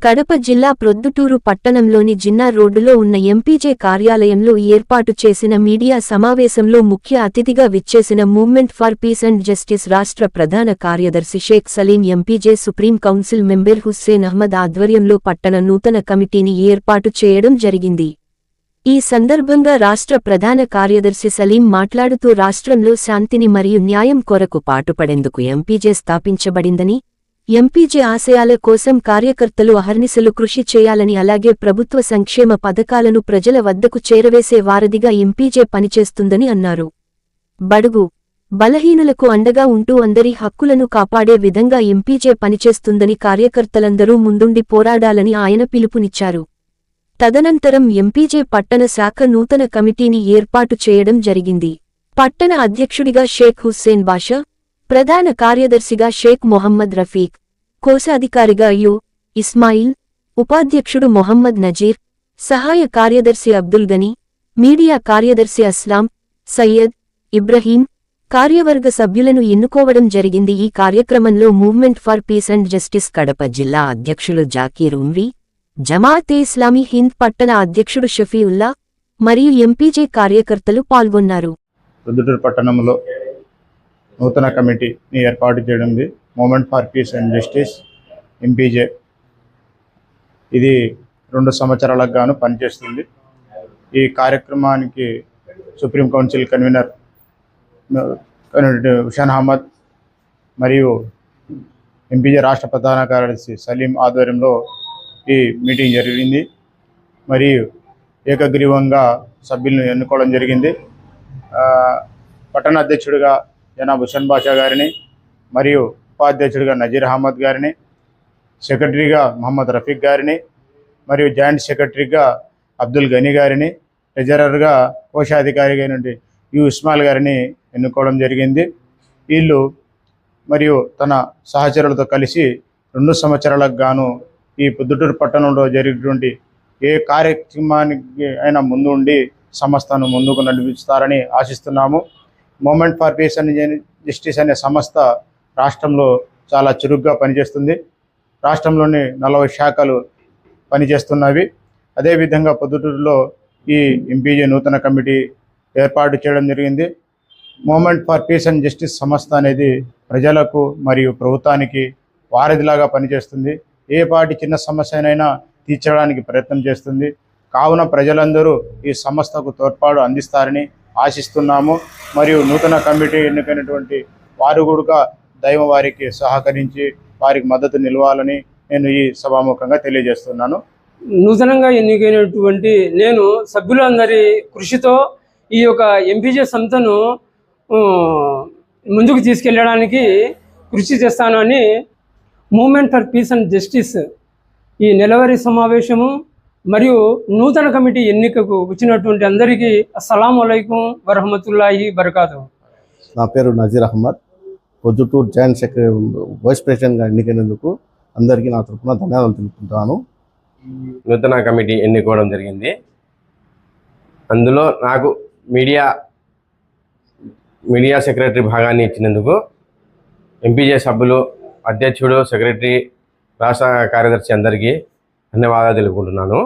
కడప జిల్లా ప్రొద్దుటూరు పట్టణంలోని జిన్నా రోడ్డులో ఉన్న ఎంపీజే కార్యాలయంలో ఏర్పాటు చేసిన మీడియా సమావేశంలో ముఖ్య అతిథిగా విచ్చేసిన movement for peace and justice రాష్ట్ర ప్రధాన కార్యదర్శి Sheikh Salim MPJ supreme council member Hussain Ahmed ఆధ్వర్యంలో పట్టణ నూతన కమిటీని ఏర్పాటు చేయడం జరిగింది. ఈ సందర్భంగా రాష్ట్ర ప్రధాన కార్యదర్శి సలీం మాట్లాడుతూ రాష్ట్రంలో శాంతిని మరియు న్యాయం కొరకు పాటుపడేందుకు ఎంపీజే స్థాపించబడిందని, ఎంపీజే ఆశయాల కోసం కార్యకర్తలు అహర్నిశలు కృషి చేయాలని అలాగే ప్రభుత్వ సంక్షేమ పథకాలను ప్రజల వద్దకు చేరవేసే వారధిగా ఎంపీజే పనిచేస్తుందని అన్నారు. బడుగు బలహీనులకు అండగా ఉంటూ అందరి హక్కులను కాపాడే విధంగా ఎంపీజే పనిచేస్తుందని కార్యకర్తలందరూ ముందుండి పోరాడాలని ఆయన పిలుపునిచ్చారు. తదనంతరం ఎంపీజే పట్టణ శాఖ నూతన కమిటీని ఏర్పాటు చేయడం జరిగింది. పట్టణ అధ్యక్షుడిగా షేక్ హుస్సేన్ బాషా, ప్రధాన కార్యదర్శిగా షేక్ మొహమ్మద్ రఫీక్, కోశాధికారిగా యు. ఇస్మాయిల్, ఉపాధ్యక్షుడు మొహమ్మద్ నజీర్, సహాయ కార్యదర్శి అబ్దుల్ గనీ, మీడియా కార్యదర్శి అస్లాం, సయ్యద్, ఇబ్రహీం, కార్యవర్గ సభ్యులను ఎన్నుకోవడం జరిగింది. ఈ కార్యక్రమంలో movement for peace and justice Kadapa జిల్లా అధ్యక్షులు జాకీర్ ఉమ్రీ, జమాతే ఇస్లామీ హింద్ పట్టణ అధ్యక్షుడు షఫీఉల్లా మరియు ఎంపీజే కార్యకర్తలు పాల్గొన్నారు. ప్రొద్దుటూరు పట్టణంలో నూతన కమిటీని ఏర్పాటు చేయడం movement for peace and justice MPJ. ఇది 2 సంవత్సరాలకు గాను పనిచేస్తుంది. ఈ కార్యక్రమానికి supreme council convener Hussain Ahmed మరియు ఎంపీజే రాష్ట్ర ప్రధాన కార్యదర్శి సలీం ఆధ్వర్యంలో ఈ మీటింగ్ జరిగింది. మరియు ఏకగ్రీవంగా సభ్యులను ఎన్నుకోవడం జరిగింది. పట్టణ అధ్యక్షుడిగా జనాబ్ హుస్సేన్ బాషా గారిని, మరియు ఉపాధ్యక్షుడిగా నజీర్ అహ్మద్ గారిని, సెక్రటరీగా మొహమ్మద్ రఫీక్ గారిని, మరియు జాయింట్ సెక్రటరీగా అబ్దుల్ గనీ గారిని, ట్రెజరర్గా కోశాధికారిగా నుండి యు. ఇస్మాయిల్ గారిని ఎన్నుకోవడం జరిగింది. వీళ్ళు మరియు తన సహచరులతో కలిసి 2 సంవత్సరాలకు గాను ఈ ప్రొద్దుటూరు పట్టణంలో జరిగేటువంటి ఏ కార్యక్రమానికి అయినా ముందు ఉండి సంస్థను ముందుకు నడిపిస్తారని ఆశిస్తున్నాము. Movement for peace and justice అనే సంస్థ రాష్ట్రంలో చాలా చురుగ్గా పనిచేస్తుంది. రాష్ట్రంలోని 40 శాఖలు పనిచేస్తున్నవి. అదేవిధంగా ప్రొద్దుటూరులో ఈ ఎంపీజే నూతన కమిటీ ఏర్పాటు చేయడం జరిగింది. Movement for peace and justice సంస్థ అనేది ప్రజలకు మరియు ప్రభుత్వానికి వారధిలాగా పనిచేస్తుంది. ఏ పాటి చిన్న సమస్యనైనా తీర్చడానికి ప్రయత్నం చేస్తుంది. కావున ప్రజలందరూ ఈ సంస్థకు తోడ్పాటు అందిస్తారని ఆశిస్తున్నాము. మరియు నూతన కమిటీ ఎన్నికైనటువంటి వారు కూడా దైవం వారికి సహకరించి వారికి మద్దతు నిలవాలని నేను ఈ సభాముఖంగా తెలియజేస్తున్నాను. నూతనంగా ఎన్నికైనటువంటి నేను సభ్యులందరి కృషితో ఈ యొక్క ఎంపీజే సంస్థను ముందుకు తీసుకెళ్ళడానికి కృషి చేస్తానని movement for peace and justice ఈ నెలవారీ సమావేశము మరియు నూతన కమిటీ ఎన్నికకు వచ్చినటువంటి అందరికీ అస్సలాము అలైకుం వరహమతుల్లాహి బరకాతు. నా పేరు Nazeer Ahmed. Proddatur joint secretary vice ప్రెసిడెంట్గా ఎన్నికైనందుకు అందరికీ నా తరఫున ధన్యవాదాలు తెలుపుకుంటాను. నూతన కమిటీ ఎన్నుకోవడం జరిగింది. అందులో నాకు మీడియా సెక్రటరీ భాగాన్ని ఇచ్చినందుకు ఎంపీజే సభ్యులు, అధ్యక్షుడు, సెక్రటరీ, రాష్ట్ర కార్యదర్శి అందరికీ ధన్యవాదాలు తెలుపుకుంటున్నాను.